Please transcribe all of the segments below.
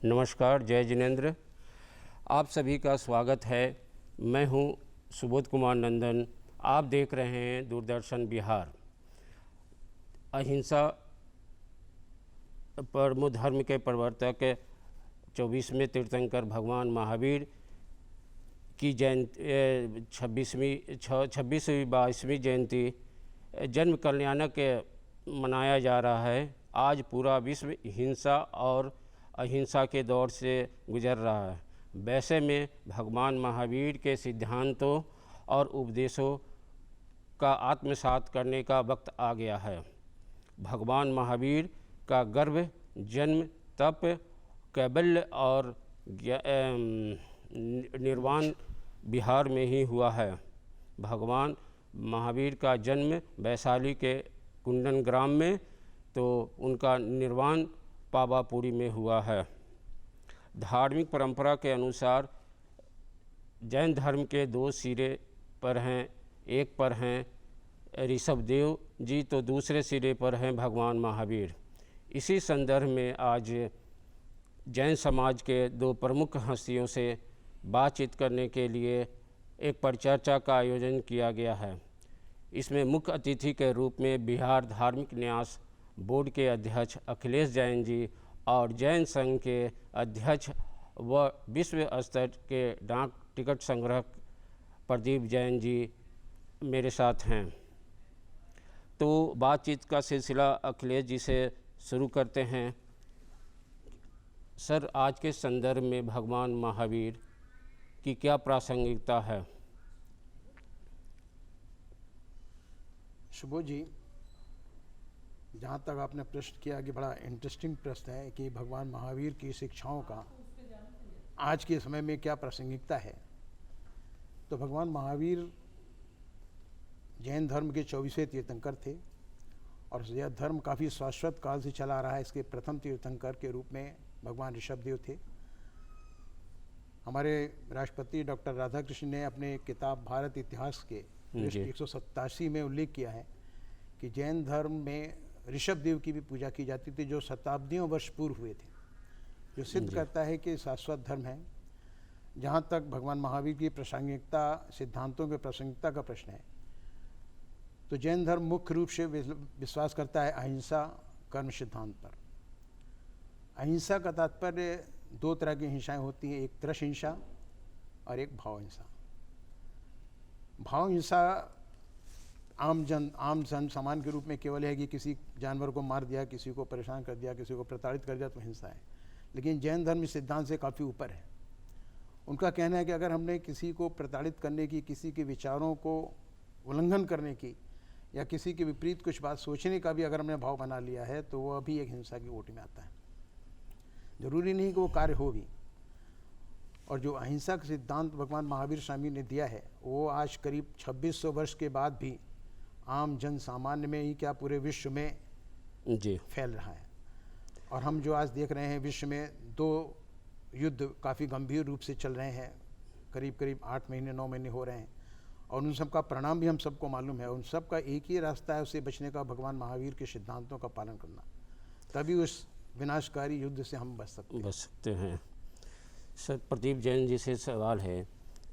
नमस्कार, जय जिनेंद्र। आप सभी का स्वागत है। मैं हूं सुबोध कुमार नंदन। आप देख रहे हैं दूरदर्शन बिहार। अहिंसा परमो धर्म के प्रवर्तक 24वें तीर्थंकर भगवान महावीर की जयंती 22वीं जयंती जन्म कल्याणक मनाया जा रहा है। आज पूरा विश्व हिंसा और अहिंसा के दौर से गुजर रहा है। वैसे में भगवान महावीर के सिद्धांतों और उपदेशों का आत्मसात करने का वक्त आ गया है। भगवान महावीर का गर्भ जन्म तप कैबल्य और निर्वाण बिहार में ही हुआ है। भगवान महावीर का जन्म वैशाली के कुंदन ग्राम में, तो उनका निर्वाण पावापुरी में हुआ है। धार्मिक परंपरा के अनुसार जैन धर्म के दो सिरे पर हैं। एक पर हैं ऋषभदेव जी, तो दूसरे सिरे पर हैं भगवान महावीर। इसी संदर्भ में आज जैन समाज के दो प्रमुख हस्तियों से बातचीत करने के लिए एक परिचर्चा का आयोजन किया गया है। इसमें मुख्य अतिथि के रूप में बिहार धार्मिक न्यास बोर्ड के अध्यक्ष अखिलेश जैन जी और जैन संघ के अध्यक्ष व विश्व स्तर के डाक टिकट संग्रह प्रदीप जैन जी मेरे साथ हैं। तो बातचीत का सिलसिला अखिलेश जी से शुरू करते हैं। सर, आज के संदर्भ में भगवान महावीर की क्या प्रासंगिकता है? शुभो जी, जहाँ तक आपने प्रश्न किया कि बड़ा इंटरेस्टिंग प्रश्न है कि भगवान महावीर की शिक्षाओं का आज के समय में क्या प्रासंगिकता है। तो भगवान महावीर जैन धर्म के 24वें तीर्थंकर थे और यह धर्म काफ़ी शाश्वत काल से चला रहा है। इसके प्रथम तीर्थंकर के रूप में भगवान ऋषभदेव थे। हमारे राष्ट्रपति डॉक्टर राधाकृष्ण ने अपने किताब भारत इतिहास के पृष्ठ 187 में उल्लेख किया है कि जैन धर्म में ऋषभदेव की भी पूजा की जाती थी, जो शताब्दियों वर्ष पूर्व हुए थे, जो सिद्ध करता है कि शाश्वत धर्म है। जहाँ तक भगवान महावीर की प्रासंगिकता, सिद्धांतों के प्रासंगिकता का प्रश्न है, तो जैन धर्म मुख्य रूप से विश्वास करता है अहिंसा कर्म सिद्धांत पर। अहिंसा का तात्पर्य दो तरह की हिंसाएं होती हैं, एक त्रस हिंसा और एक भाव हिंसा। भाव हिंसा आम जन सामान के रूप में केवल है कि किसी जानवर को मार दिया, किसी को परेशान कर दिया, किसी को प्रताड़ित कर दिया, तो हिंसा है। लेकिन जैन धर्म इस सिद्धांत से काफ़ी ऊपर है। उनका कहना है कि अगर हमने किसी को प्रताड़ित करने की, किसी के विचारों को उल्लंघन करने की या किसी के विपरीत कुछ बात सोचने का भी अगर हमने भाव बना लिया है, तो वह भी एक हिंसा की कोटि में आता है। जरूरी नहीं कि वो कार्य हो भी। और जो अहिंसा का सिद्धांत भगवान महावीर स्वामी ने दिया है, वो आज करीब 2600 वर्ष के बाद भी आम जन सामान्य में ही क्या पूरे विश्व में जी फैल रहा है। और हम जो आज देख रहे हैं, विश्व में दो युद्ध काफ़ी गंभीर रूप से चल रहे हैं, करीब करीब 8 महीने 9 महीने हो रहे हैं, और उन सब का परिणाम भी हम सबको मालूम है। उन सब का एक ही रास्ता है, उससे बचने का, भगवान महावीर के सिद्धांतों का पालन करना। तभी उस विनाशकारी युद्ध से हम बच सकते हैं। सर, प्रदीप जैन जी से सवाल है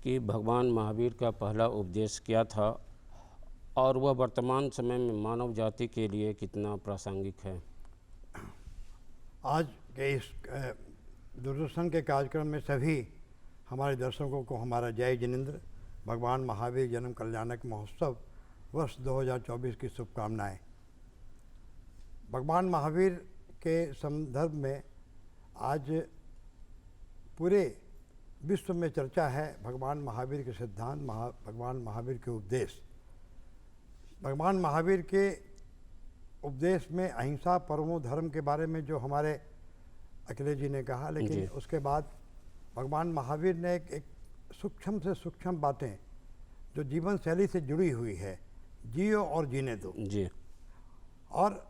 कि भगवान महावीर का पहला उपदेश क्या था और वह वर्तमान समय में मानव जाति के लिए कितना प्रासंगिक है? आज के इस दूरदर्शन के कार्यक्रम में सभी हमारे दर्शकों को हमारा जय जिनेंद्र। भगवान महावीर जन्म कल्याणक महोत्सव वर्ष 2024 की शुभकामनाएं। भगवान महावीर के संदर्भ में आज पूरे विश्व में चर्चा है। भगवान महावीर के सिद्धांत, भगवान महावीर के उपदेश। भगवान महावीर के उपदेश में अहिंसा परमो धर्म के बारे में जो हमारे अखिलेश जी ने कहा, लेकिन उसके बाद भगवान महावीर ने एक सूक्ष्म से सूक्ष्म बातें जो जीवन शैली से जुड़ी हुई है, जियो और जीने दो जी, और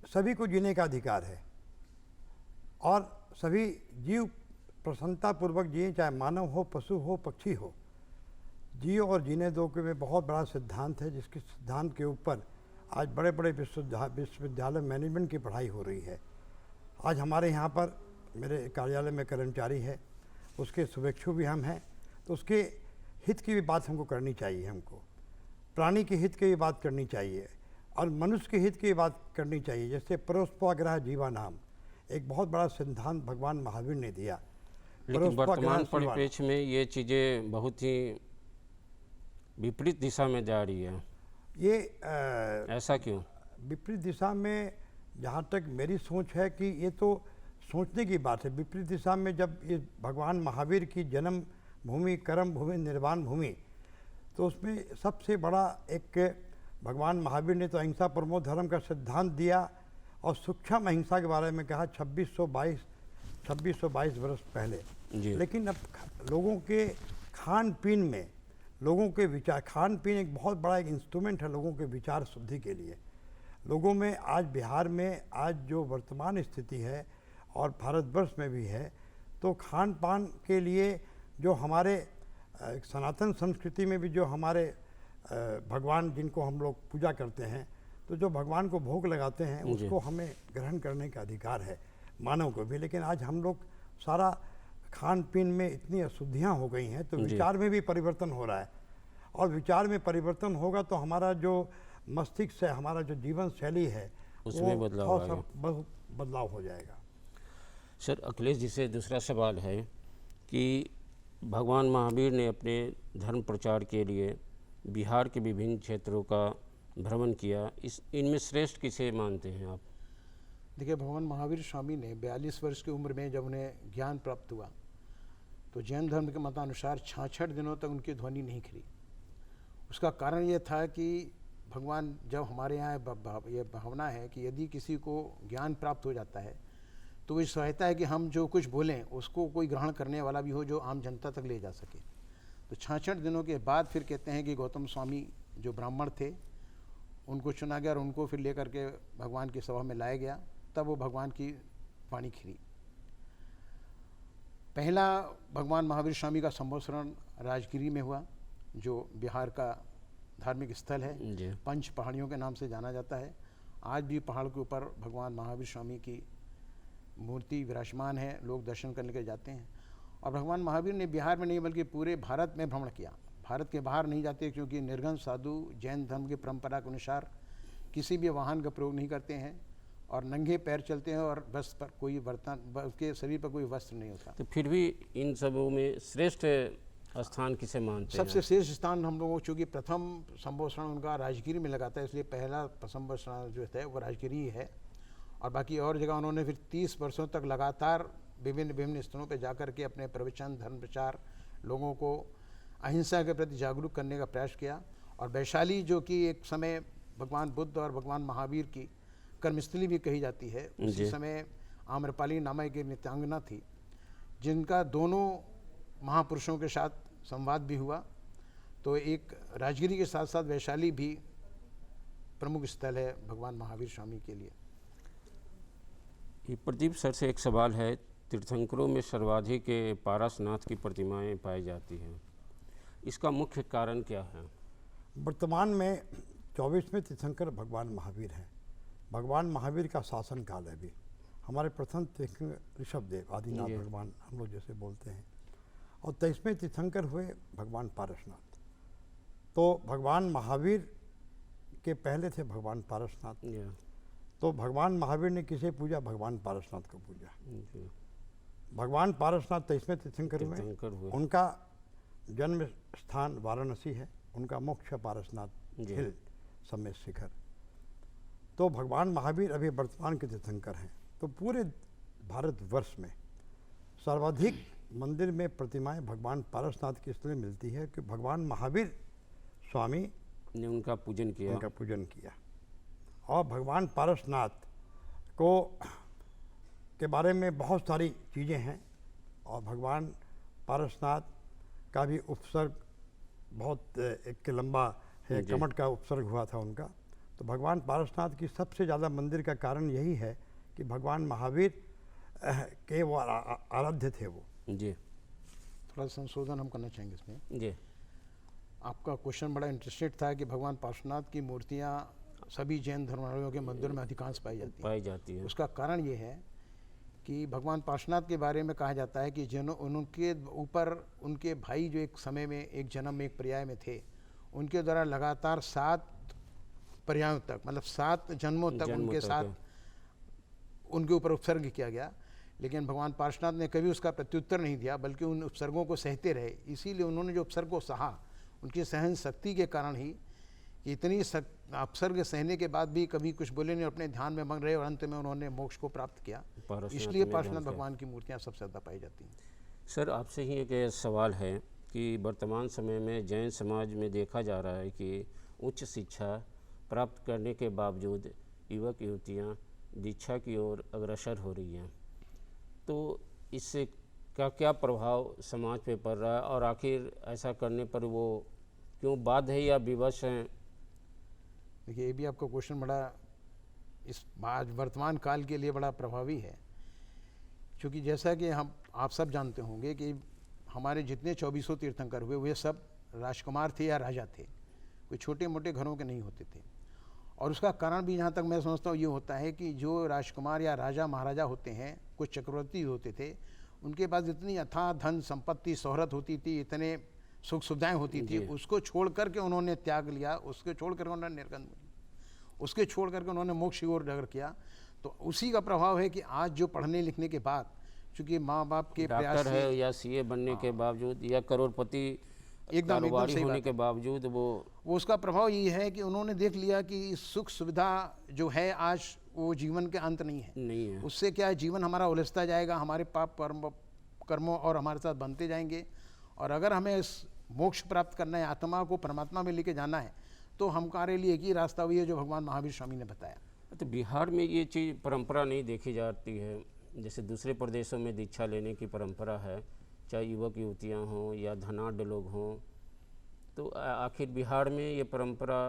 सभी को जीने का अधिकार है और सभी जीव प्रसन्नतापूर्वक जिए, चाहे मानव हो, पशु हो, पक्षी हो। जियो और जीने दो के में बहुत बड़ा सिद्धांत है, जिसके सिद्धांत के ऊपर आज बड़े बड़े विश्वविद्यालय मैनेजमेंट की पढ़ाई हो रही है। आज हमारे यहाँ पर मेरे कार्यालय में कर्मचारी है, उसके शुभेच्छु भी हम हैं, तो उसके हित की भी बात हमको करनी चाहिए। हमको प्राणी के हित की भी बात करनी चाहिए और मनुष्य के हित की भी बात करनी चाहिए। जैसे परोपग्रह जीवानाम, एक बहुत बड़ा सिद्धांत भगवान महावीर ने दिया। लेकिन वर्तमान परिप्रेक्ष्य में ये चीज़ें बहुत ही विपरीत दिशा में जा रही है। ये ऐसा क्यों? विपरीत दिशा में जहाँ तक मेरी सोच है कि ये तो सोचने की बात है। विपरीत दिशा में जब ये भगवान महावीर की जन्म भूमि, कर्म भूमि, निर्वाण भूमि, तो उसमें सबसे बड़ा एक भगवान महावीर ने तो अहिंसा परमो धर्म का सिद्धांत दिया और सूक्ष्म अहिंसा के बारे में कहा 2622 वर्ष पहले। लेकिन अब लोगों के खान पीन में, लोगों के विचार, खान पीन एक बहुत बड़ा एक इंस्ट्रूमेंट है लोगों के विचार शुद्धि के लिए। लोगों में आज बिहार में आज जो वर्तमान स्थिति है और भारतवर्ष में भी है, तो खान पान के लिए जो हमारे सनातन संस्कृति में भी जो हमारे भगवान जिनको हम लोग पूजा करते हैं, तो जो भगवान को भोग लगाते हैं उसको हमें ग्रहण करने का अधिकार है, मानव को भी। लेकिन आज हम लोग सारा खान पीन में इतनी अशुद्धियाँ हो गई हैं, तो विचार में भी परिवर्तन हो रहा है। और विचार में परिवर्तन होगा तो हमारा जो मस्तिष्क है, हमारा जो जीवन शैली है, उसमें बहुत बदलाव हो जाएगा। सर, अखिलेश जी से दूसरा सवाल है कि भगवान महावीर ने अपने धर्म प्रचार के लिए बिहार के विभिन्न क्षेत्रों का भ्रमण किया, इनमें श्रेष्ठ किसे मानते हैं आप? देखिए, भगवान महावीर स्वामी ने 42 वर्ष की उम्र में जब उन्हें ज्ञान प्राप्त हुआ, तो जैन धर्म के मतानुसार 66 दिनों तक उनकी ध्वनि नहीं खिली। उसका कारण ये था कि भगवान, जब हमारे यहाँ ये भावना है कि यदि किसी को ज्ञान प्राप्त हो जाता है तो ये सहायता है कि हम जो कुछ बोलें उसको कोई ग्रहण करने वाला भी हो, जो आम जनता तक ले जा सके। तो 66 दिनों के बाद फिर कहते हैं कि गौतम स्वामी जो ब्राह्मण थे उनको चुना गया और उनको फिर लेकर के भगवान की सभा में लाया गया, तब वो भगवान की वाणी खिली। पहला भगवान महावीर स्वामी का संबोधन राजगिरी में हुआ, जो बिहार का धार्मिक स्थल है, पंच पहाड़ियों के नाम से जाना जाता है। आज भी पहाड़ के ऊपर भगवान महावीर स्वामी की मूर्ति विराजमान है, लोग दर्शन करने के जाते हैं। और भगवान महावीर ने बिहार में नहीं बल्कि पूरे भारत में भ्रमण किया। भारत के बाहर नहीं जाते, क्योंकि निर्गन साधु जैन धर्म की परंपरा के अनुसार किसी भी वाहन का प्रयोग नहीं करते हैं और नंगे पैर चलते हैं और बस पर कोई बर्तन, उसके शरीर पर कोई वस्त्र नहीं होता। तो फिर भी इन सबों में श्रेष्ठ स्थान किसे मानते हैं? सबसे श्रेष्ठ स्थान हम लोगों, चूँकि प्रथम संबोधन उनका राजगिरी में लगाता है, इसलिए पहला संबोधन जो है वो राजगिरी है। और बाकी और जगह उन्होंने फिर 30 वर्षों तक लगातार विभिन्न स्थलों पर जाकर के अपने प्रवचन, धर्म प्रचार, लोगों को अहिंसा के प्रति जागरूक करने का प्रयास किया। और वैशाली, जो कि एक समय भगवान बुद्ध और भगवान महावीर की कर्मस्थली भी कही जाती है, उसी समय आम्रपाली नामक एक नृत्यांगना थी, जिनका दोनों महापुरुषों के साथ संवाद भी हुआ। तो एक राजगिरी के साथ साथ वैशाली भी प्रमुख स्थल है भगवान महावीर स्वामी के लिए। प्रदीप सर से एक सवाल है, तीर्थंकरों में सर्वाधिक पारसनाथ की प्रतिमाएं पाई जाती हैं, इसका मुख्य कारण क्या है? वर्तमान में 24वें तीर्थंकर भगवान महावीर हैं। भगवान महावीर का शासन काल है। भी हमारे प्रथम तीर्थंकर ऋषभदेव आदिनाथ भगवान हम लोग जैसे बोलते हैं, और 23वें तीर्थंकर हुए भगवान पारसनाथ। तो भगवान महावीर के पहले थे भगवान पारसनाथ। तो भगवान महावीर ने किसे पूजा? भगवान पारसनाथ को पूजा। भगवान पारसनाथ 23वें तीर्थंकर हुए। उनका जन्म स्थान वाराणसी है, उनका मोक्ष पारसनाथ हिल समेत शिखर। तो भगवान महावीर अभी वर्तमान के तीर्थंकर हैं। तो पूरे भारतवर्ष में सर्वाधिक मंदिर में प्रतिमाएं भगवान पारसनाथ की इसलिए मिलती है कि भगवान महावीर स्वामी ने उनका पूजन किया। और भगवान पारसनाथ के बारे में बहुत सारी चीज़ें हैं, और भगवान पारसनाथ का भी उपसर्ग बहुत एक लंबा है, कमठ का उपसर्ग हुआ था उनका। तो भगवान पारसनाथ की सबसे ज़्यादा मंदिर का कारण यही है कि भगवान महावीर के वो आराध्य थे वो। जी, थोड़ा संशोधन हम करना चाहेंगे इसमें। जी, आपका क्वेश्चन बड़ा इंटरेस्टेड था कि भगवान पार्श्वनाथ की मूर्तियाँ सभी जैन धर्मावलंबियों के मंदिरों में अधिकांश पाई जाती है। उसका कारण ये है कि भगवान पार्श्वनाथ के बारे में कहा जाता है कि जिन्हों उनके ऊपर उनके भाई जो एक समय में एक जन्म में एक पर्याय में थे, उनके द्वारा लगातार 7 पर्यायों तक, मतलब 7 जन्मों तक उनके साथ उनके ऊपर उपसर्ग किया गया। लेकिन भगवान पार्श्वनाथ ने कभी उसका प्रत्युत्तर नहीं दिया, बल्कि उन उपसर्गों को सहते रहे। इसीलिए उन्होंने जो उपसर्ग को सहा, उनकी सहन शक्ति के कारण ही इतनी अपसर्ग सहने के बाद भी कभी कुछ बोले नहीं, अपने ध्यान में मग्न रहे और अंत में उन्होंने मोक्ष को प्राप्त किया। इसलिए पार्श्वनाथ भगवान की मूर्तियाँ सबसे ज़्यादा पाई जाती हैं। सर, आपसे ही एक सवाल है कि वर्तमान समय में जैन समाज में देखा जा रहा है कि उच्च शिक्षा प्राप्त करने के बावजूद युवक युवतियाँ दीक्षा की ओर अग्रसर हो रही हैं, तो इससे का क्या प्रभाव समाज पे पड़ रहा है, और आखिर ऐसा करने पर वो क्यों बाध्य है या विवश हैं? देखिए, ये भी आपका क्वेश्चन बड़ा इस आज वर्तमान काल के लिए बड़ा प्रभावी है, क्योंकि जैसा कि आप सब जानते होंगे कि हमारे जितने 2400 तीर्थंकर हुए, वे सब राजकुमार थे या राजा थे, कोई छोटे मोटे घरों के नहीं होते थे। और उसका कारण भी जहाँ तक मैं समझता हूँ ये होता है कि जो राजकुमार या राजा महाराजा होते हैं, कुछ चक्रवर्ती होते थे, उनके पास इतनी अथाह धन संपत्ति शोहरत होती थी, इतने सुख सुविधाएं होती थी, उसको छोड़ करके उन्होंने त्याग लिया, उसके छोड़ करके उन्होंने निर्गंध, उसके छोड़ करके उन्होंने मोक्ष की ओर डगर किया। तो उसी का प्रभाव है कि आज जो पढ़ने लिखने के बाद, चूँकि माँ बाप के प्रयास डॉक्टर है या सीए बनने के बावजूद या करोड़पति एकदम कारोबारी होने के बावजूद वो उसका प्रभाव ये है कि उन्होंने देख लिया कि सुख सुविधा जो है आज वो जीवन के अंत नहीं है। उससे क्या है, जीवन हमारा उलझता जाएगा, हमारे पाप कर्मों और हमारे साथ बनते जाएंगे। और अगर हमें इस मोक्ष प्राप्त करना है, आत्मा को परमात्मा में लेके जाना है, तो हमारे लिए एक ही रास्ता हुई है जो भगवान महावीर स्वामी ने बताया। तो बिहार में ये चीज़ परंपरा नहीं देखी जाती है, जैसे दूसरे प्रदेशों में दीक्षा लेने की परंपरा है, चाहे युवक युवतियाँ हों या धनाढ़ लोग हों, तो आखिर बिहार में ये परंपरा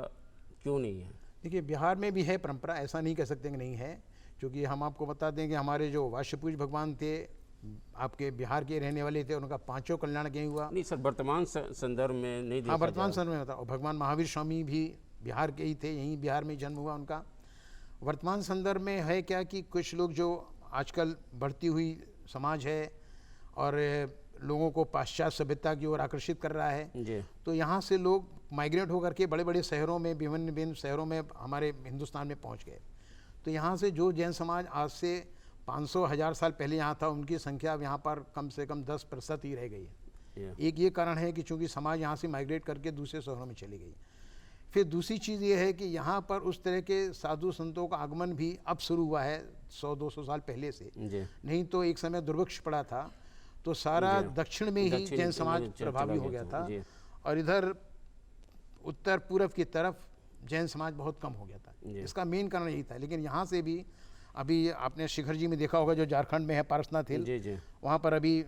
क्यों नहीं है? देखिए, बिहार में भी है परंपरा, ऐसा नहीं कह सकते कि नहीं है, क्योंकि हम आपको बता दें कि हमारे जो वाष्यपूज भगवान थे, आपके बिहार के रहने वाले थे, उनका 5 कल्याण कहीं हुआ नहीं सर, वर्तमान संदर्भ में नहीं देखा। हाँ, वर्तमान संदर्भ में होता। और भगवान महावीर स्वामी भी बिहार के ही थे, यहीं बिहार में जन्म हुआ उनका। वर्तमान संदर्भ में है क्या कि कुछ लोग जो आजकल बढ़ती हुई समाज है और लोगों को पाश्चात्य सभ्यता की ओर आकर्षित कर रहा है जी, तो यहाँ से लोग माइग्रेट होकर के बड़े बड़े शहरों में, विभिन्न शहरों में हमारे हिंदुस्तान में पहुँच गए। तो यहाँ से जो जैन समाज आज से 500-1000 साल पहले यहाँ था, उनकी संख्या अब यहाँ पर कम से कम 10% ही रह गई है। एक ये कारण है कि चूँकि समाज यहाँ से माइग्रेट करके दूसरे शहरों में चली गई। फिर दूसरी चीज़ ये है कि यहाँ पर उस तरह के साधु संतों का आगमन भी अब शुरू हुआ है 100-200 साल पहले से। नहीं तो एक समय दुर्भिक्ष पड़ा था, तो सारा दक्षिण में ही जैन समाज प्रभावी हो गया था, और इधर उत्तर पूर्व की तरफ जैन समाज बहुत कम हो गया था। इसका मेन कारण यही था। लेकिन यहाँ से भी अभी आपने शिखर जी में देखा होगा, जो झारखंड में है पारसनाथ हिल, वहाँ पर अभी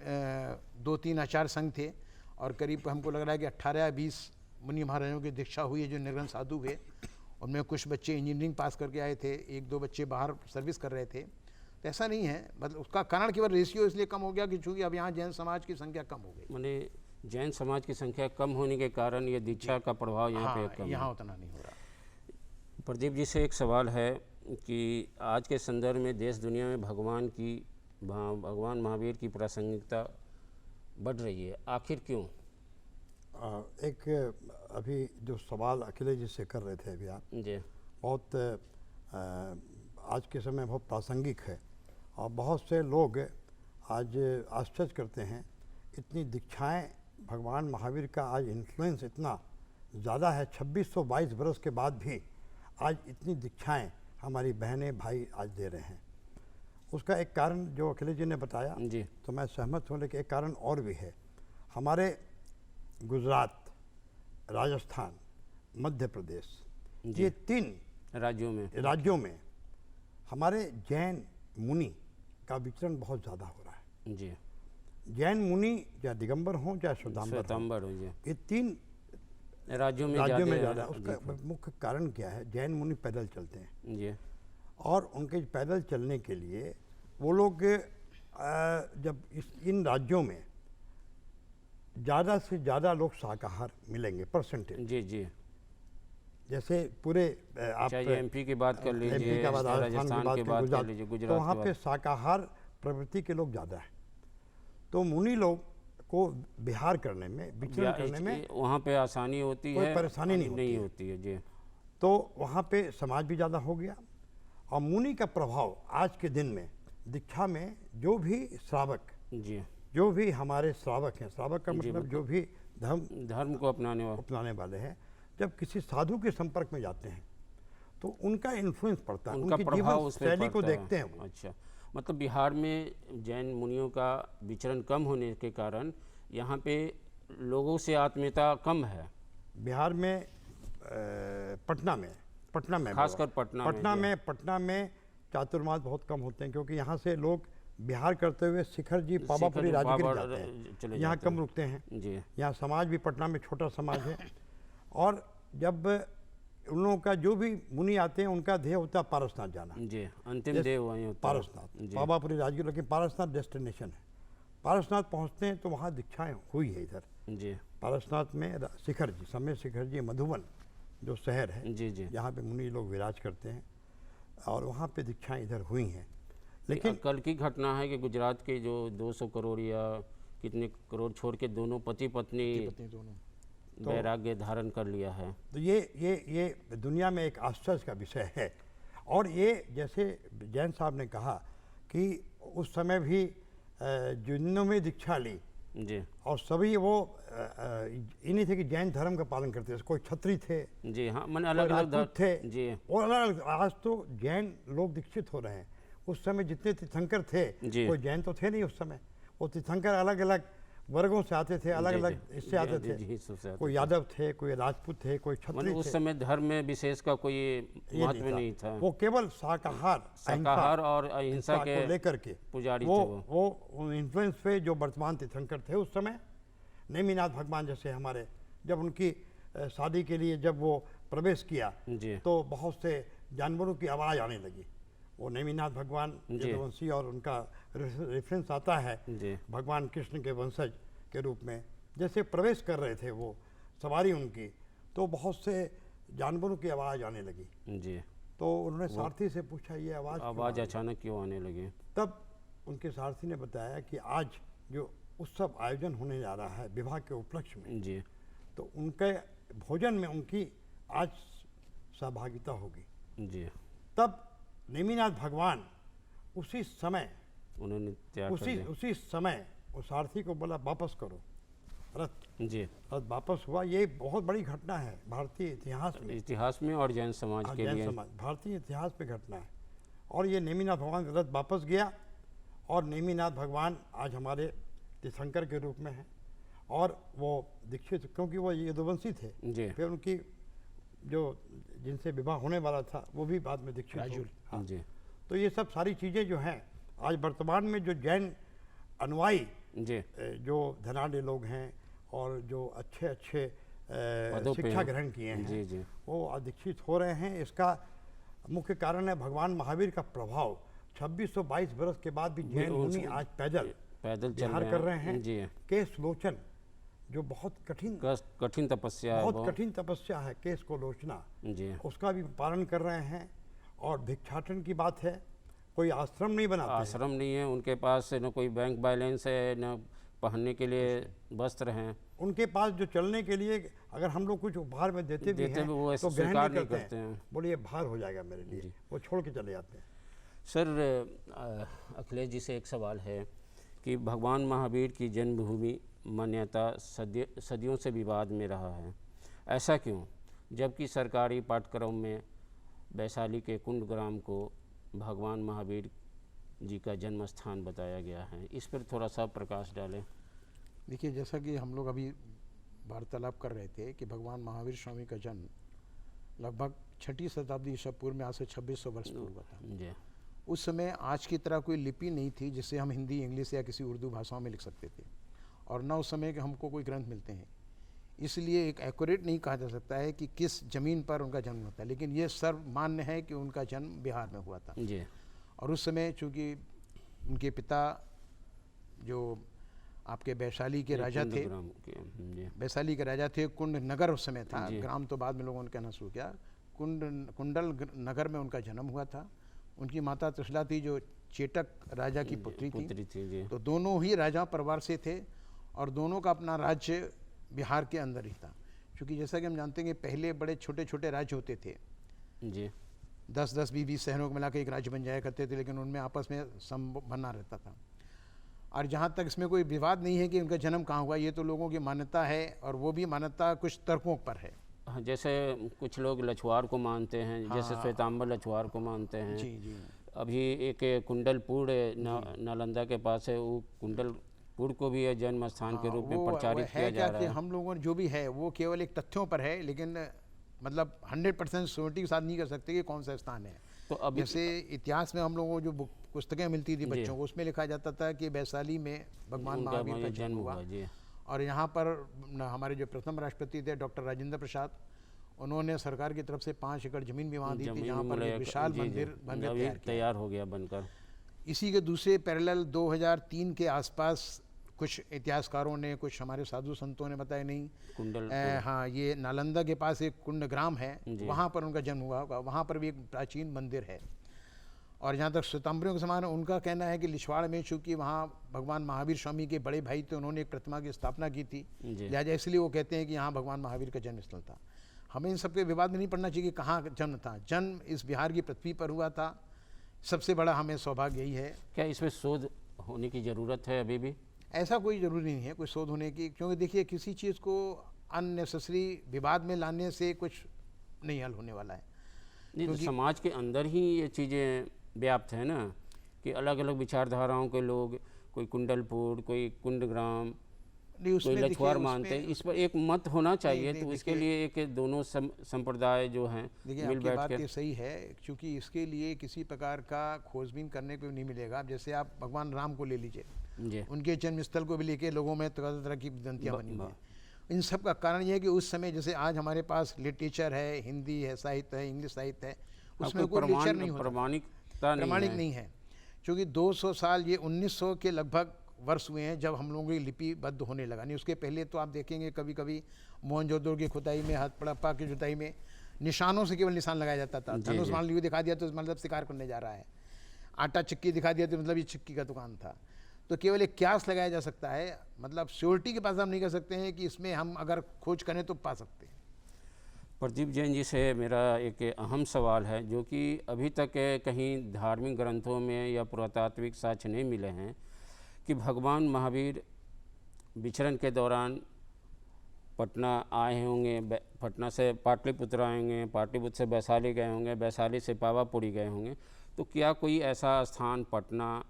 2-3 आचार्य संघ थे, और करीब हमको लग रहा है कि 18 या 20 मुनि महाराजों की दीक्षा हुई है, जो निर्गुण साधु हुए। उनमें कुछ बच्चे इंजीनियरिंग पास करके आए थे, 1-2 बच्चे बाहर सर्विस कर रहे थे। तो ऐसा नहीं है, मतलब उसका कारण केवल रेशियो इसलिए कम हो गया कि चूँकि अब यहाँ जैन समाज की संख्या कम हो गई। माने जैन समाज की संख्या कम होने के कारण ये दीक्षा का प्रभाव यहाँ पे कम, यहाँ उतना नहीं हो रहा। प्रदीप जी से एक सवाल है कि आज के संदर्भ में देश दुनिया में भगवान महावीर की प्रासंगिकता बढ़ रही है, आखिर क्यों? एक अभी जो सवाल अखिलेश जी से कर रहे थे अभी आप जी, बहुत आज के समय बहुत प्रासंगिक है, और बहुत से लोग आज आश्चर्य करते हैं, इतनी दीक्षाएं, भगवान महावीर का आज इन्फ्लुएंस इतना ज़्यादा है, 2622 बरस के बाद भी आज इतनी दीक्षाएं हमारी बहनें भाई आज दे रहे हैं। उसका एक कारण जो अखिलेश जी ने बताया जी, तो मैं सहमत हूँ, लेकिन एक कारण और भी है। हमारे गुजरात, राजस्थान, मध्य प्रदेश, ये 3 राज्यों में हमारे जैन मुनि का विचरण बहुत ज़्यादा हो रहा है। जी, जैन मुनि या दिगंबर हों चाहे श्वेतांबर हो, ये 3 राज्यों में ज़्यादा। उसका मुख्य कारण क्या है? जैन मुनि पैदल चलते हैं जी, और उनके पैदल चलने के लिए वो लोग जब इन राज्यों में ज़्यादा से ज़्यादा लोग शाकाहार मिलेंगे परसेंटेज। जी जी, जैसे पूरे आप चाहे एमपी की बात कर लीजिए, एमपी का बात, राजस्थान की बात कर लीजिए, गुजरात तो वहाँ पे शाकाहार प्रवृत्ति के लोग ज़्यादा हैं। तो मुनि लोग को विहार करने में, विचरण करने में वहाँ पे आसानी होती है, कोई परेशानी नहीं होती है जी। तो वहाँ पे समाज भी ज़्यादा हो गया। और मुनि का प्रभाव आज के दिन में दीक्षा में जो भी श्रावक, जी, जो भी हमारे श्रावक हैं, श्रावक का मतलब जो भी धर्म को अपनाने वाले हैं, जब किसी साधु के संपर्क में जाते हैं तो उनका इन्फ्लुएंस पड़ता है, उनका उनकी प्रभाव जीवन उस पे शैली को पड़ता है। देखते हैं वो। अच्छा, मतलब बिहार में जैन मुनियों का विचरण कम होने के कारण यहाँ पे लोगों से आत्मीयता कम है। बिहार में पटना में खासकर पटना में चातुर्मास बहुत कम होते हैं, क्योंकि यहाँ से लोग बिहार करते हुए शिखर जी पावापुरी राजगीर जाते हैं, यहाँ कम रुकते हैं जी। यहाँ समाज भी पटना में छोटा समाज है। और जब उन लोगों का जो भी मुनि आते हैं उनका ध्येय होता है पारसनाथ जाना जी, अंतिम ध्येय वहीं होता है पारसनाथ, पावापुरी राजगीर, लेकिन पारसनाथ डेस्टिनेशन है। पारसनाथ पहुँचते हैं तो वहाँ दीक्षाएँ हुई है इधर जी। पारसनाथ में शिखर जी, समय शिखर जी मधुबन जो शहर है जी जी, जहाँ पे मुनि लोग विराज करते हैं, और वहाँ पे दीक्षाएँ इधर हुई हैं। लेकिन कल की घटना है कि गुजरात के जो 200 करोड़ या कितने करोड़ छोड़ के दोनों पति पत्नी वैराग्य धारण कर लिया है। तो ये दुनिया में एक आश्चर्य का विषय है। और ये जैसे जैन साहब ने कहा कि उस समय भी जिन्होंने दीक्षा ली जी, और सभी वो इन्हीं थे कि जैन धर्म का पालन करते थे। कोई क्षत्रिय थे जी, हाँ, मैंने अलग अलग राजपूत थे जी, और अलग अलग। आज तो जैन लोग दीक्षित हो रहे हैं, उस समय जितने तीर्थंकर थे जी। कोई जैन तो थे नहीं उस समय। वो तीर्थंकर अलग अलग वर्गों से आते थे, अलग अलग इससे आते थे, कोई यादव थे, कोई राजपूत थे, कोई क्षत्रिय थे। उस समय धर्म में विशेष का कोई महत्व नहीं था। वो केवल शाकाहार और अहिंसा के लेकर के पुजारी थे वो इन्फ्लुएंस पे जो वर्तमान तीर्थंकर थे उस समय। नेमिनाथ भगवान जैसे हमारे, जब उनकी शादी के लिए जब वो प्रवेश किया तो बहुत से जानवरों की आवाज़ आने लगी। वो नेमिनाथ भगवान यदुवंशी और उनका रेफरेंस आता है भगवान कृष्ण के वंशज के रूप में। जैसे प्रवेश कर रहे थे वो सवारी उनकी, तो बहुत से जानवरों की आवाज़ आने लगी जी। तो उन्होंने सारथी से पूछा ये आवाज़ अचानक क्यों आने लगी। तब उनके सारथी ने बताया कि आज जो उत्सव आयोजन होने जा रहा है विवाह के उपलक्ष्य में जी, तो उनके भोजन में उनकी आज सहभागिता होगी जी। तब नेमिनाथ भगवान उसी समय उन्होंने उसी समय उस सारथी को बोला वापस करो रथ जी। रथ वापस हुआ। ये बहुत बड़ी घटना है भारतीय इतिहास में और जैन समाज के लिए, भारतीय इतिहास में घटना है। और ये नेमिनाथ भगवान रथ वापस गया और नेमिनाथ भगवान आज हमारे तीर्थंकर के रूप में हैं। और वो दीक्षित, क्योंकि वो यदुवंशी थे जी। फिर उनकी जो जिनसे विवाह होने वाला था वो भी बाद में दीक्षित हो। हाँ जी। तो ये सब सारी चीज़ें जो हैं आज वर्तमान में जो जैन अनुयायी जी जो धनाढ़ लोग हैं और जो अच्छे शिक्षा ग्रहण किए हैं जी जी, वो आज दीक्षित हो रहे हैं। इसका मुख्य कारण है भगवान महावीर का प्रभाव। 2622 वर्ष के बाद भी जैन मुनि आज पैदल विहार कर रहे हैं जी। केश लोचन जो बहुत कठिन तपस्या है केश को लोचना जी, उसका भी पालन कर रहे हैं। और भिक्षाटन की बात है, कोई आश्रम नहीं बनाते, आश्रम नहीं है उनके पास, न कोई बैंक बैलेंस है, न पहनने के लिए वस्त्र हैं उनके पास। जो चलने के लिए अगर हम लोग कुछ उपहार में देते भी हैं वो तो ग्रहण नहीं करते हैं, बोले ये भार हो जाएगा मेरे लिए, वो छोड़ के चले जाते हैं। सर अखिलेश जी से एक सवाल है कि भगवान महावीर की जन्मभूमि मान्यता सदियों से विवाद में रहा है, ऐसा क्यों, जबकि सरकारी पाठ्यक्रम में वैशाली के कुंडग्राम को भगवान महावीर जी का जन्म स्थान बताया गया है। इस पर थोड़ा सा प्रकाश डालें। देखिए, जैसा कि हम लोग अभी वार्तालाप कर रहे थे कि भगवान महावीर स्वामी का जन्म लगभग 6वीं शताब्दी ईसा पूर्व में, आज से 2600 वर्ष पूर्व हुआ था जी। उस समय आज की तरह कोई लिपि नहीं थी जिससे हम हिंदी, इंग्लिश या किसी उर्दू भाषाओं में लिख सकते थे, और न उस समय के हमको कोई ग्रंथ मिलते हैं। इसलिए एक एक्यूरेट नहीं कहा जा सकता है कि किस ज़मीन पर उनका जन्म होता है, लेकिन ये सर्वमान्य है कि उनका जन्म बिहार में हुआ था जी। और उस समय चूँकि उनके पिता जो आपके वैशाली के राजा थे, वैशाली के राजा थे, कुंड नगर उस समय था, ग्राम तो बाद में लोगों ने कहना शुरू किया। कुंडल नगर में उनका जन्म हुआ था। उनकी माता त्रिशला थी जो चेटक राजा की पुत्री पुत्री थी जी। तो दोनों ही राजा परिवार से थे और दोनों का अपना राज्य बिहार के अंदर ही था। क्योंकि जैसा कि हम जानते हैं कि पहले बड़े छोटे छोटे राज्य होते थे जी 10-10, 20-20 शहरों को मिला के एक राज्य बन जाया करते थे, लेकिन उनमें आपस में बना रहता था। और जहाँ तक इसमें कोई विवाद नहीं है कि उनका जन्म कहाँ हुआ, ये तो लोगों की मान्यता है और वो भी मान्यता कुछ तर्कों पर है। हाँ, जैसे कुछ लोग लछवार को मानते हैं, जैसे श्वेतांबर लछवार को मानते हैं। जी जी अभी एक कुंडलपुर नालंदा के पास है, वो कुंडलपुर को भी जन्म स्थान के रूप में प्रचारित किया जा रहा है। हम लोगों ने जो भी है वो केवल एक तथ्यों पर है, लेकिन मतलब 100% श्योरिटी के साथ नहीं कर सकते कि कौन सा स्थान है। तो अभी जैसे इतिहास में हम लोगों को जो पुस्तकें मिलती थी बच्चों को, उसमें लिखा जाता था कि वैशाली में भगवान महावीर का जन्म हुआ जी। और यहाँ पर हमारे जो प्रथम राष्ट्रपति थे डॉक्टर राजेंद्र प्रसाद, उन्होंने सरकार की तरफ से 5 एकड़ जमीन भी वहाँ दी थी, जहाँ पर एक विशाल मंदिर तैयार हो गया बनकर। इसी के दूसरे पैरेलल 2003 के आसपास कुछ इतिहासकारों ने, कुछ हमारे साधु संतों ने बताया नहीं, हाँ ये नालंदा के पास एक कुंडग्राम है, वहाँ पर उनका जन्म हुआ होगा। वहाँ पर भी एक प्राचीन मंदिर है। और जहाँ तक श्वेतांबरियों के समान है, उनका कहना है कि लिछवाड़ में, चूँकि वहाँ भगवान महावीर स्वामी के बड़े भाई थे, उन्होंने एक प्रतिमा की स्थापना की थी, लिहाजा इसलिए वो कहते हैं कि यहाँ भगवान महावीर का जन्म स्थल था। हमें इन सबके विवाद में नहीं पड़ना चाहिए कि कहाँ जन्म था। जन्म इस बिहार की पृथ्वी पर हुआ था। सबसे बड़ा हमें सौभाग्य यही है। क्या इसमें शोध होने की ज़रूरत है अभी भी? ऐसा कोई ज़रूरी नहीं है कोई शोध होने की, क्योंकि देखिए किसी चीज़ को अननेसेसरी विवाद में लाने से कुछ नहीं हल होने वाला है। नहीं तो समाज के अंदर ही ये चीज़ें व्याप्त है ना, कि अलग अलग विचारधाराओं के लोग, कोई कुंडलपुर, कोई कुंडग्राम, कोई लछवार मानते हैं। इस पर एक मत होना चाहिए। तो इसके लिए एक दोनों संप्रदाय जो हैं मिल बैठ बात के। ये सही है, क्योंकि इसके लिए किसी प्रकार का खोजबीन करने को नहीं मिलेगा। जैसे आप भगवान राम को ले लीजिए, उनके जन्म स्थल को भी लेके लोगों में तरह तरह की वदंतियाँ बनी हुई हैं। इन सब का कारण ये है कि उस समय जैसे आज हमारे पास लिटरेचर है, हिंदी है, साहित्य है, इंग्लिश साहित्य है, उसमें कोई लिटरेचर नहीं होता, प्रमाणिक नहीं है। क्योंकि 200 साल, ये 1900 के लगभग वर्ष हुए हैं जब हम लोगों की लिपिबद्ध होने लगा। नहीं उसके पहले तो आप देखेंगे कभी कभी मोहनजोदड़ो की खुदाई में, हड़प्पा की जुताई में निशानों से केवल निशान लगाया जाता था। धनुष मान लीजिए दिखा दिया तो मतलब शिकार करने जा रहा है, आटा चक्की दिखा दिया तो मतलब ये चक्की का दुकान था। तो केवल एक क्यास लगाया जा सकता है, मतलब श्योरिटी के पास हम नहीं कर सकते हैं कि इसमें हम अगर खोज करें तो पा सकते हैं। प्रदीप जैन जी से मेरा एक अहम सवाल है, जो कि अभी तक कहीं धार्मिक ग्रंथों में या पुरातात्विक साक्ष्य नहीं मिले हैं कि भगवान महावीर विचरण के दौरान पटना आए होंगे, पटना से पाटलिपुत्र आए होंगे, पाटलिपुत्र से वैशाली गए होंगे, वैशाली से पावापुरी गए होंगे। तो क्या कोई ऐसा स्थान पटना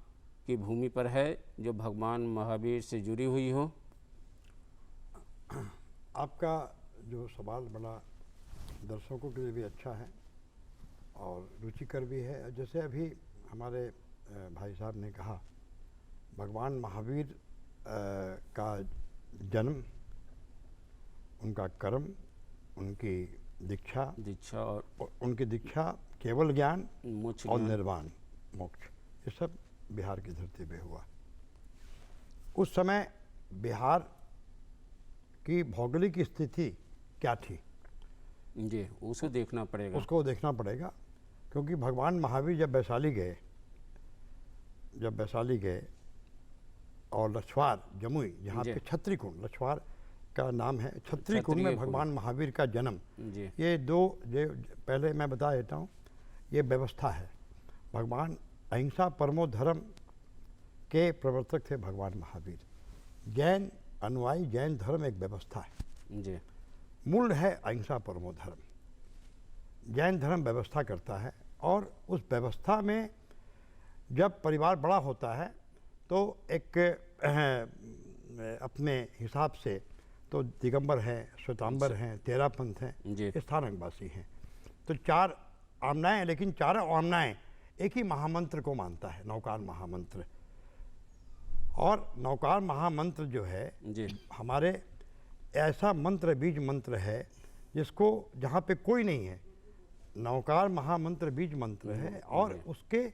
की भूमि पर है जो भगवान महावीर से जुड़ी हुई हो? आपका जो सवाल बड़ा दर्शकों के लिए भी अच्छा है और रुचिकर भी है। जैसे अभी हमारे भाई साहब ने कहा, भगवान महावीर का जन्म, उनका कर्म, उनकी दीक्षा और उनकी दीक्षा, केवल ज्ञान और निर्वाण मोक्ष, ये सब बिहार की धरती पे हुआ। उस समय बिहार की भौगोलिक स्थिति क्या थी जी, उसको देखना पड़ेगा। क्योंकि भगवान महावीर जब वैशाली गए और लछवार जमुई, जहाँ पे छत्री कुंड, लछवार का नाम है, छत्री कुंड में भगवान महावीर का जन्म, ये पहले मैं बता देता हूँ, ये व्यवस्था है। भगवान अहिंसा परमो धर्म के प्रवर्तक थे भगवान महावीर। जैन अनुयायी, जैन धर्म एक व्यवस्था है जी। मूल है अहिंसा परमो धर्म। जैन धर्म व्यवस्था करता है और उस व्यवस्था में जब परिवार बड़ा होता है तो एक अपने हिसाब से तो दिगंबर हैं, श्वेतांबर हैं, तेरापंथ हैं, स्थानकवासी हैं। तो 4 आमनाएं, लेकिन चारों आमनाएं एक ही महामंत्र को मानता है, नौकार महामंत्र। और नौकार महामंत्र जो है हमारे ऐसा मंत्र, बीज मंत्र है जिसको, जहाँ पे कोई नहीं है, नौकार महामंत्र बीज मंत्र है। और उसके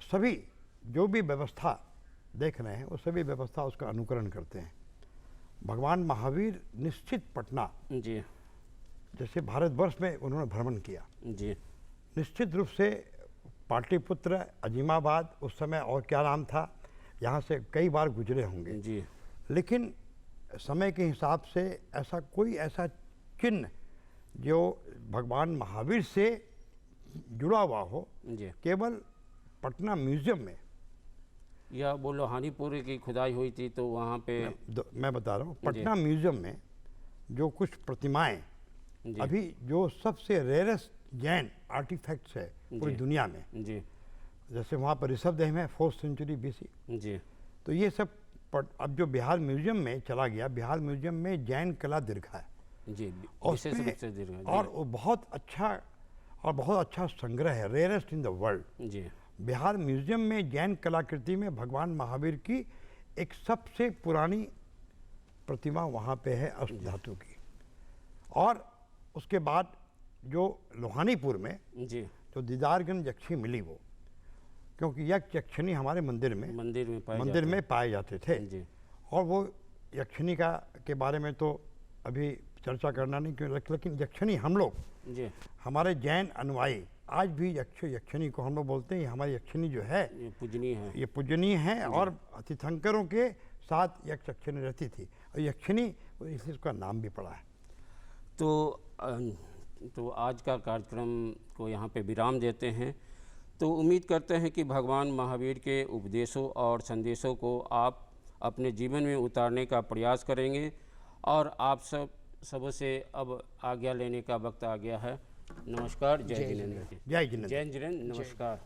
सभी जो भी व्यवस्था देख रहे हैं वो सभी व्यवस्था उसका अनुकरण करते हैं। भगवान महावीर निश्चित पटना जी, जैसे भारतवर्ष में उन्होंने भ्रमण किया, जी, निश्चित रूप से पाटलिपुत्र, अजीमाबाद, उस समय और क्या नाम था, यहाँ से कई बार गुजरे होंगे। जी लेकिन समय के हिसाब से ऐसा कोई ऐसा चिन्ह जो भगवान महावीर से जुड़ा हुआ हो, जी। केवल पटना म्यूजियम में। या वो लोहानीपुर की खुदाई हुई थी तो वहाँ पे मैं बता रहा हूँ, पटना म्यूजियम में जो कुछ प्रतिमाएं जी अभी जो सबसे रेयरेस्ट जैन आर्टिफैक्ट्स है पूरी जी। दुनिया में, जी जैसे वहाँ पर ऋषभदेह है 4th सेंचुरी BC, जी तो ये सब अब जो बिहार म्यूजियम में चला गया, बिहार म्यूजियम में जैन कला दीर्घा है जी और विशेष उसमें- रूप से दीर्घ जी। और वो बहुत अच्छा संग्रह है, रेयरेस्ट इन द वर्ल्ड। जी बिहार म्यूजियम में जैन कलाकृति में भगवान महावीर की एक सबसे पुरानी प्रतिमा वहाँ पे है अष्ट धातु की। और उसके बाद जो लोहानीपुर में जी जो दीदारगंज यक्षी मिली, वो क्योंकि यक्ष यक्षिणी हमारे मंदिर में मंदिर में पाए मंदिर जाते में पाए जाते थे, जी और वो यक्षिणी के बारे में तो अभी चर्चा करना नहीं क्यों, लेकिन यक्षिणी हम लोग, जी हमारे जैन अनुयायी आज भी यक्षिणी को हम लोग बोलते हैं, हमारी यक्षिणी जो है ये पूजनीय है। ये पूजनीय है। और तीर्थंकरों के साथ यक्षिणी रहती थी और यक्षिणी इसलिए उसका नाम भी पड़ा है। तो आज का कार्यक्रम को यहाँ पे विराम देते हैं। तो उम्मीद करते हैं कि भगवान महावीर के उपदेशों और संदेशों को आप अपने जीवन में उतारने का प्रयास करेंगे, और आप सबसे अब आज्ञा लेने का वक्त आ गया है। नमस्कार, जय जिनेंद्र जी। जय जिनेंद्र। जय जिनेंद्र, नमस्कार।